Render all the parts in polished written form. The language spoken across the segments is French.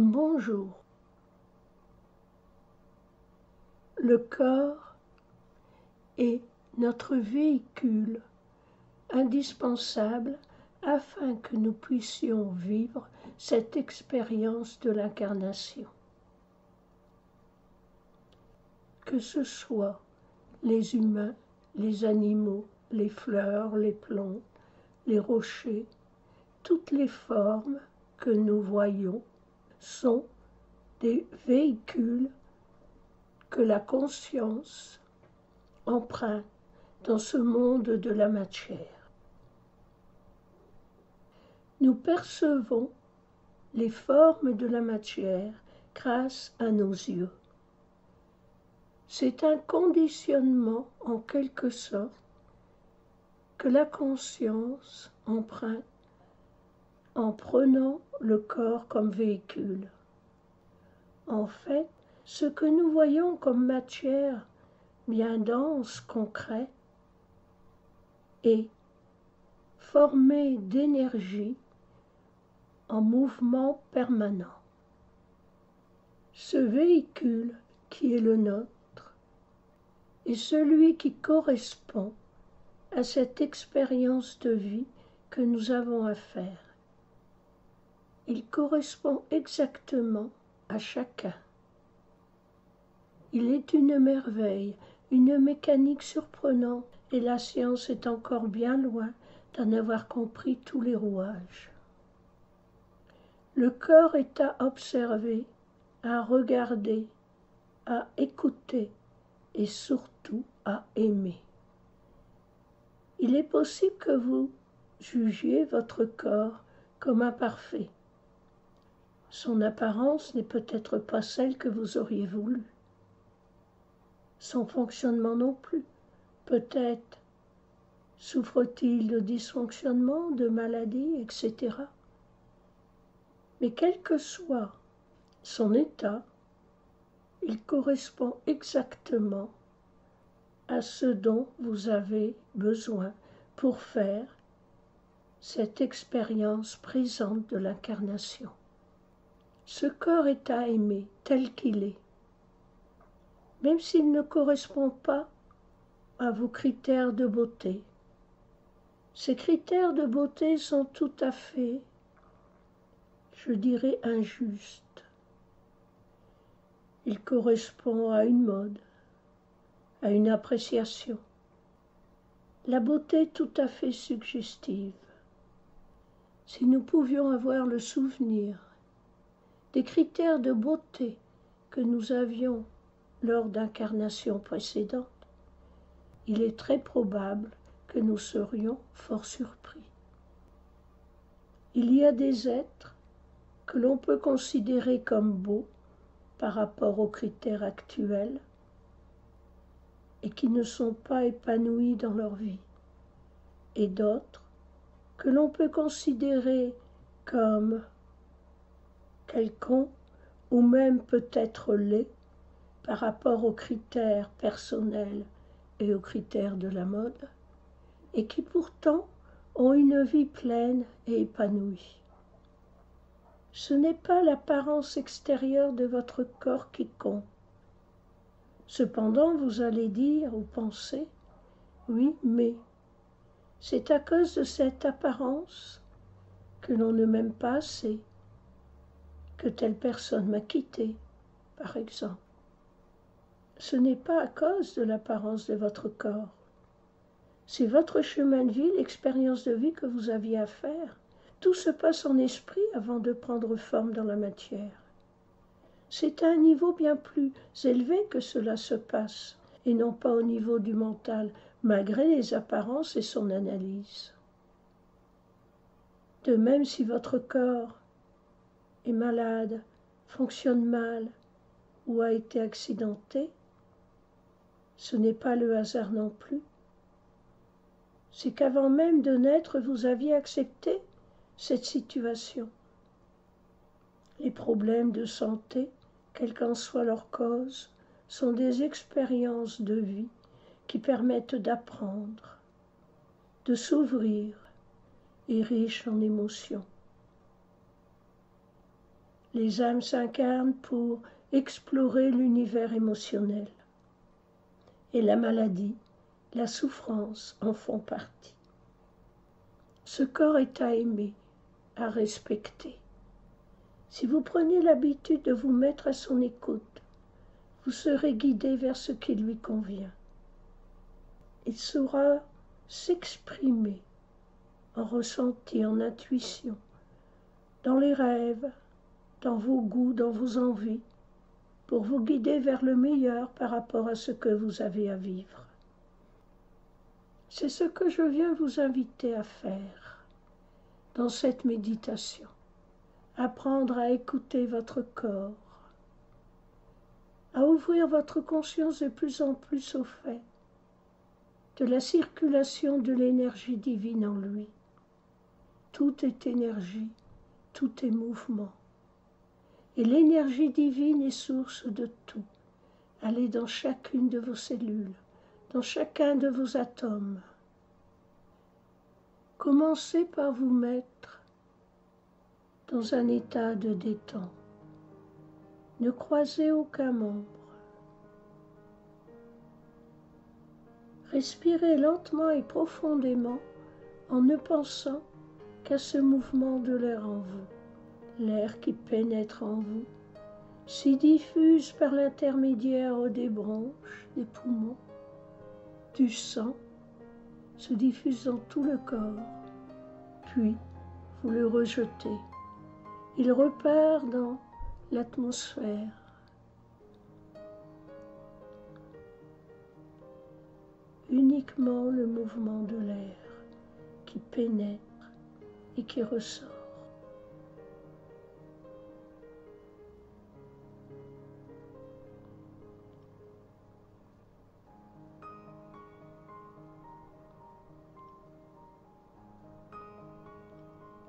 Bonjour. Le corps est notre véhicule indispensable afin que nous puissions vivre cette expérience de l'incarnation. Que ce soit les humains, les animaux, les fleurs, les plantes, les rochers, toutes les formes que nous voyons sont des véhicules que la conscience emprunte dans ce monde de la matière. Nous percevons les formes de la matière grâce à nos yeux. C'est un conditionnement en quelque sorte que la conscience emprunte en prenant le corps comme véhicule. En fait, ce que nous voyons comme matière bien dense, concret, est formé d'énergie en mouvement permanent. Ce véhicule qui est le nôtre est celui qui correspond à cette expérience de vie que nous avons à faire. Il correspond exactement à chacun. Il est une merveille, une mécanique surprenante, et la science est encore bien loin d'en avoir compris tous les rouages. Le corps est à observer, à regarder, à écouter et surtout à aimer. Il est possible que vous jugiez votre corps comme imparfait. Son apparence n'est peut-être pas celle que vous auriez voulu. Son fonctionnement non plus. Peut-être souffre-t-il de dysfonctionnement, de maladies, etc. Mais quel que soit son état, il correspond exactement à ce dont vous avez besoin pour faire cette expérience présente de l'incarnation. Ce corps est à aimer tel qu'il est, même s'il ne correspond pas à vos critères de beauté. Ces critères de beauté sont tout à fait, je dirais, injustes. Ils correspondent à une mode, à une appréciation. La beauté est tout à fait suggestive. Si nous pouvions avoir le souvenir des critères de beauté que nous avions lors d'incarnations précédentes, il est très probable que nous serions fort surpris. Il y a des êtres que l'on peut considérer comme beaux par rapport aux critères actuels et qui ne sont pas épanouis dans leur vie, et d'autres que l'on peut considérer comme quelconques ou même peut-être laids par rapport aux critères personnels et aux critères de la mode, et qui pourtant ont une vie pleine et épanouie. Ce n'est pas l'apparence extérieure de votre corps qui compte. Cependant, vous allez dire ou penser, oui, mais c'est à cause de cette apparence que l'on ne m'aime pas assez, que telle personne m'a quitté, par exemple. Ce n'est pas à cause de l'apparence de votre corps. C'est votre chemin de vie, l'expérience de vie que vous aviez à faire. Tout se passe en esprit avant de prendre forme dans la matière. C'est à un niveau bien plus élevé que cela se passe, et non pas au niveau du mental, malgré les apparences et son analyse. De même, si votre corps est malade, fonctionne mal ou a été accidenté, ce n'est pas le hasard non plus. C'est qu'avant même de naître, vous aviez accepté cette situation. Les problèmes de santé, quelle qu'en soit leur cause, sont des expériences de vie qui permettent d'apprendre, de s'ouvrir et riches en émotions. Les âmes s'incarnent pour explorer l'univers émotionnel. Et la maladie, la souffrance en font partie. Ce corps est à aimer, à respecter. Si vous prenez l'habitude de vous mettre à son écoute, vous serez guidé vers ce qui lui convient. Il saura s'exprimer en ressenti, en intuition, dans les rêves, dans vos goûts, dans vos envies, pour vous guider vers le meilleur par rapport à ce que vous avez à vivre. C'est ce que je viens vous inviter à faire dans cette méditation. Apprendre à écouter votre corps, à ouvrir votre conscience de plus en plus au fait de la circulation de l'énergie divine en lui. Tout est énergie, tout est mouvement. Et l'énergie divine est source de tout. Elle est dans chacune de vos cellules, dans chacun de vos atomes. Commencez par vous mettre dans un état de détente. Ne croisez aucun membre. Respirez lentement et profondément en ne pensant qu'à ce mouvement de l'air en vous. L'air qui pénètre en vous, s'y diffuse par l'intermédiaire des bronches, des poumons, du sang, se diffuse dans tout le corps, puis vous le rejetez. Il repart dans l'atmosphère. Uniquement le mouvement de l'air qui pénètre et qui ressort.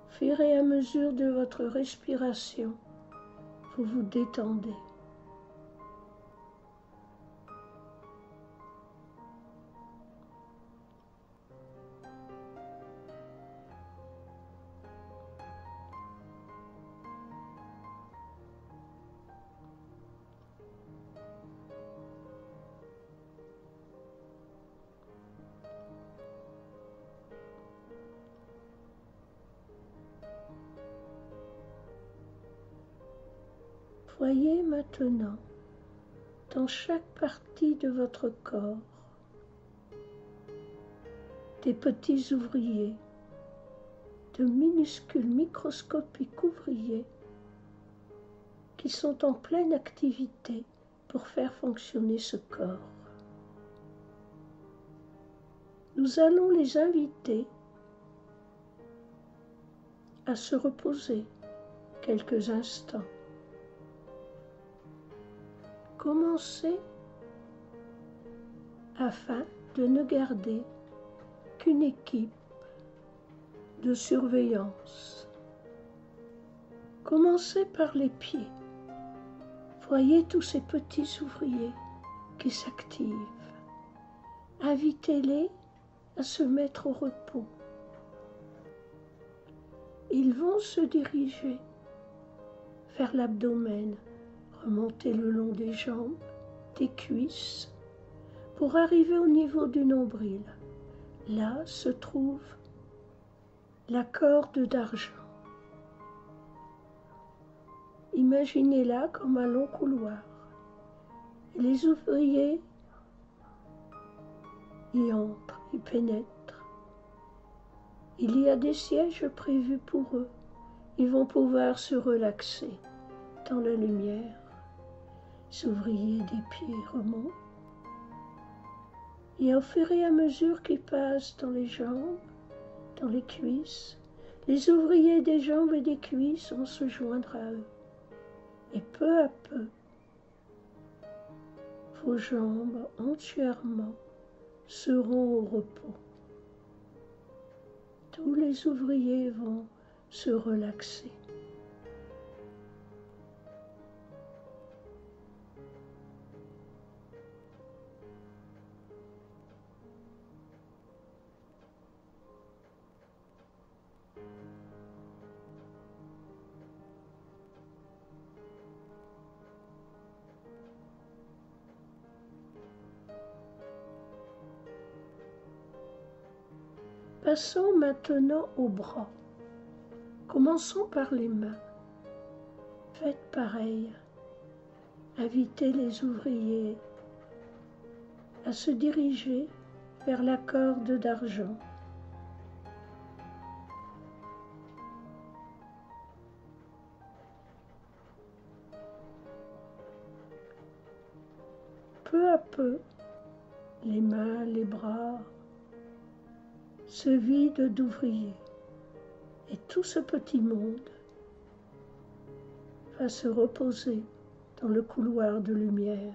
Au fur et à mesure de votre respiration, vous vous détendez. Voyez maintenant, dans chaque partie de votre corps, des petits ouvriers, de minuscules microscopiques ouvriers qui sont en pleine activité pour faire fonctionner ce corps. Nous allons les inviter à se reposer quelques instants. Commencez afin de ne garder qu'une équipe de surveillance. Commencez par les pieds. Voyez tous ces petits ouvriers qui s'activent. Invitez-les à se mettre au repos. Ils vont se diriger vers l'abdomen, remonter le long des jambes, des cuisses, pour arriver au niveau du nombril. Là se trouve la corde d'argent. Imaginez-la comme un long couloir. Et les ouvriers y entrent, y pénètrent. Il y a des sièges prévus pour eux. Ils vont pouvoir se relaxer dans la lumière. Les ouvriers des pieds remontent. Et au fur et à mesure qu'ils passent dans les jambes, dans les cuisses, les ouvriers des jambes et des cuisses vont se joindre à eux. Et peu à peu, vos jambes entièrement seront au repos. Tous les ouvriers vont se relaxer. Passons maintenant aux bras. Commençons par les mains. Faites pareil. Invitez les ouvriers à se diriger vers la corde d'argent. Peu à peu, les mains, les bras se vident d'ouvriers et tout ce petit monde va se reposer dans le couloir de lumière.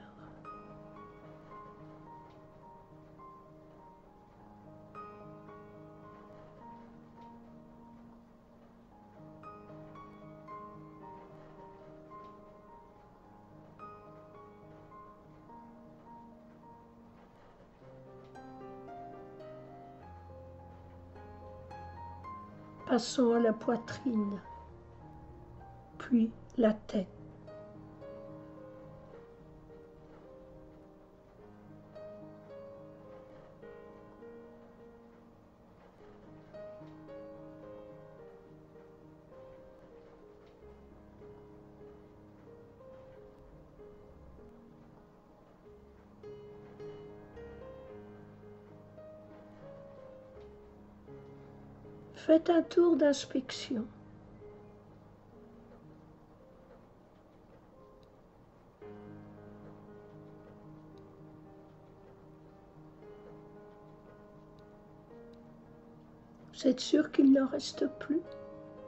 Passons à la poitrine, puis la tête. Faites un tour d'inspection. Vous êtes sûr qu'il n'en reste plus?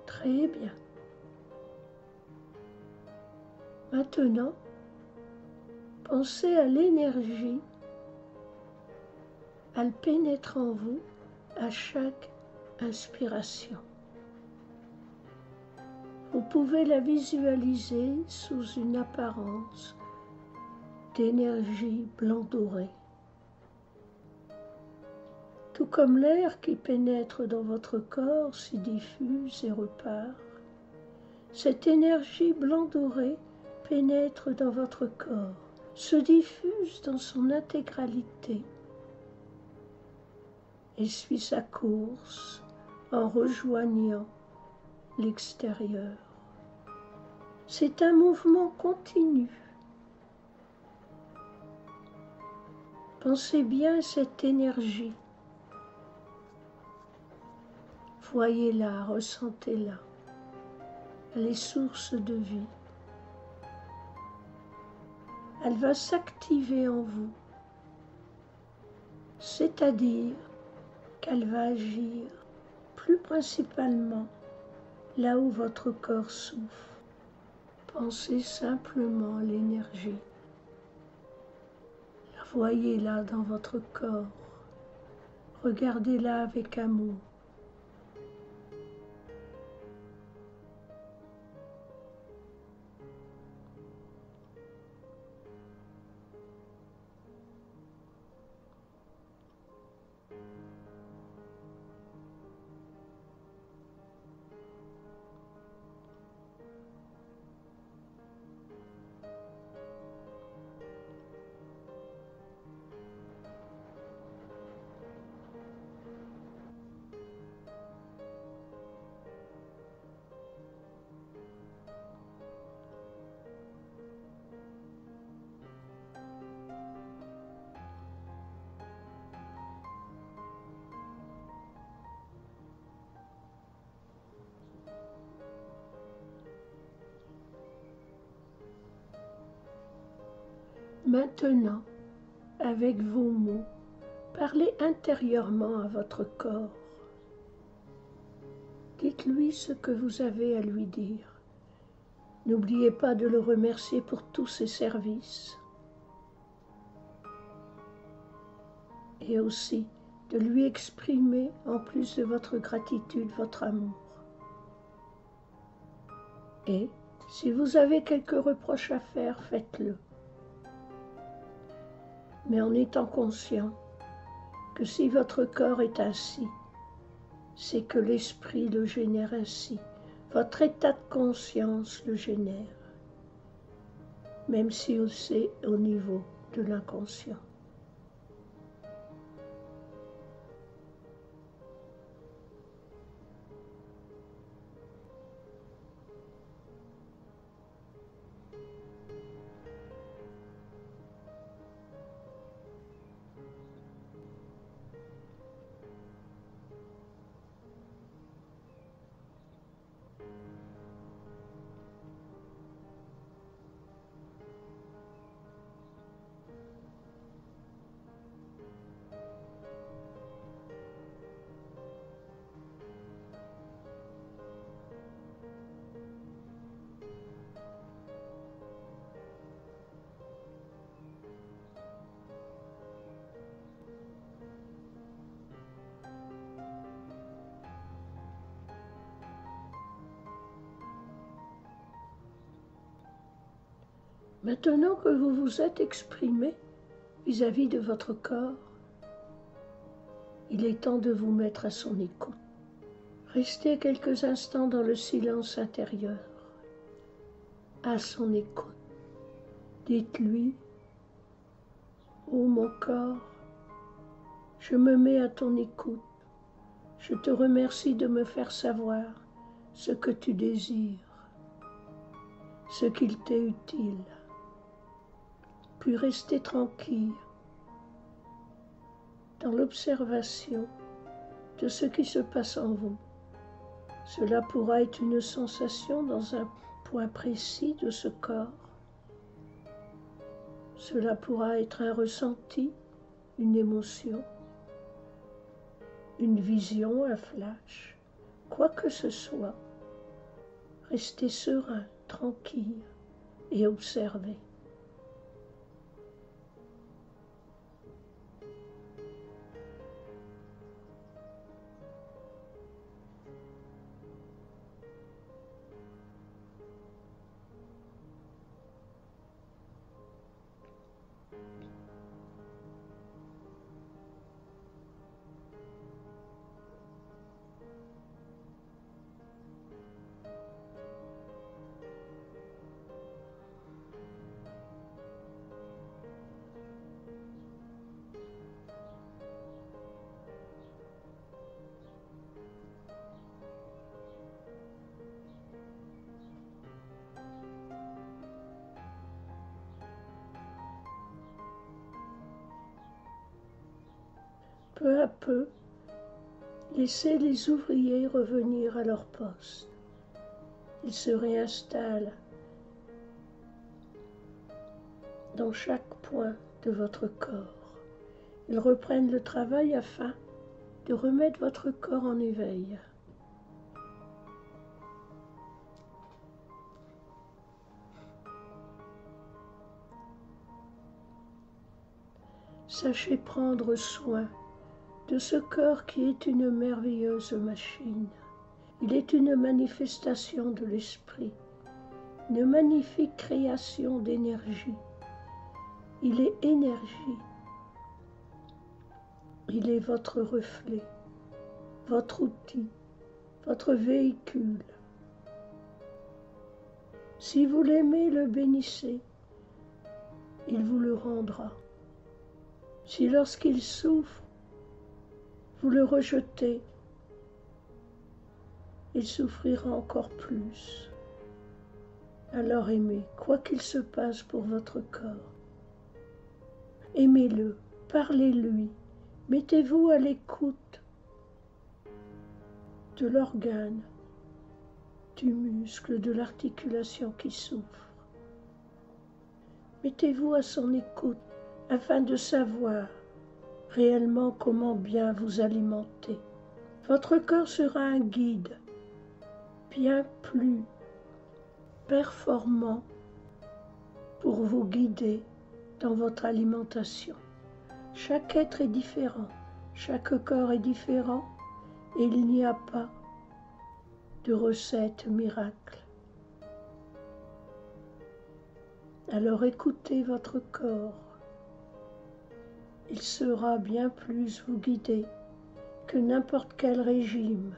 Très bien. Maintenant, pensez à l'énergie. Elle pénètre en vous à chaque inspiration. Vous pouvez la visualiser sous une apparence d'énergie blanc-doré. Tout comme l'air qui pénètre dans votre corps s'y diffuse et repart, cette énergie blanc-doré pénètre dans votre corps, se diffuse dans son intégralité et suit sa course en rejoignant l'extérieur. C'est un mouvement continu. Pensez bien à cette énergie. Voyez-la, ressentez-la. Elle est source de vie. Elle va s'activer en vous, c'est-à-dire qu'elle va agir plus principalement là où votre corps souffre. Pensez simplement à l'énergie. La voyez là dans votre corps. Regardez-la avec amour. Maintenant, avec vos mots, parlez intérieurement à votre corps. Dites-lui ce que vous avez à lui dire. N'oubliez pas de le remercier pour tous ses services. Et aussi de lui exprimer, en plus de votre gratitude, votre amour. Et si vous avez quelques reproches à faire, faites-le. Mais en étant conscient que si votre corps est ainsi, c'est que l'esprit le génère ainsi. Votre état de conscience le génère, même si c'est au niveau de l'inconscient. Maintenant que vous vous êtes exprimé vis-à-vis de votre corps, il est temps de vous mettre à son écoute. Restez quelques instants dans le silence intérieur, à son écoute. Dites-lui, ô mon corps, je me mets à ton écoute. Je te remercie de me faire savoir ce que tu désires, ce qu'il t'est utile. Puis restez tranquille dans l'observation de ce qui se passe en vous. Cela pourra être une sensation dans un point précis de ce corps. Cela pourra être un ressenti, une émotion, une vision, un flash, quoi que ce soit. Restez serein, tranquille et observez. Peu à peu, laissez les ouvriers revenir à leur poste. Ils se réinstallent dans chaque point de votre corps. Ils reprennent le travail afin de remettre votre corps en éveil. Sachez prendre soin de ce corps qui est une merveilleuse machine. Il est une manifestation de l'esprit, une magnifique création d'énergie. Il est énergie. Il est votre reflet, votre outil, votre véhicule. Si vous l'aimez, le bénissez, il vous le rendra. Si lorsqu'il souffre, vous le rejetez, il souffrira encore plus. Alors aimez, quoi qu'il se passe pour votre corps. Aimez-le, parlez-lui, mettez-vous à l'écoute de l'organe, du muscle, de l'articulation qui souffre. Mettez-vous à son écoute afin de savoir réellement comment bien vous alimenter. Votre corps sera un guide bien plus performant pour vous guider dans votre alimentation. Chaque être est différent, chaque corps est différent et il n'y a pas de recette miracle. Alors écoutez votre corps. Il sera bien plus vous guider que n'importe quel régime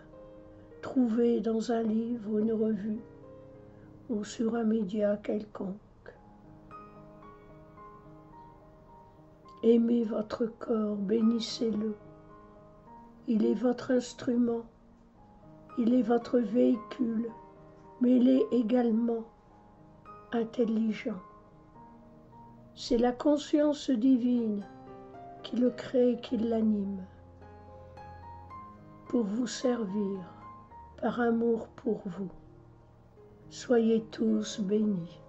trouvé dans un livre ou une revue ou sur un média quelconque. Aimez votre corps, bénissez-le. Il est votre instrument, il est votre véhicule, mais il est également intelligent. C'est la conscience divine qui le crée, qui l'anime, pour vous servir, par amour pour vous. Soyez tous bénis.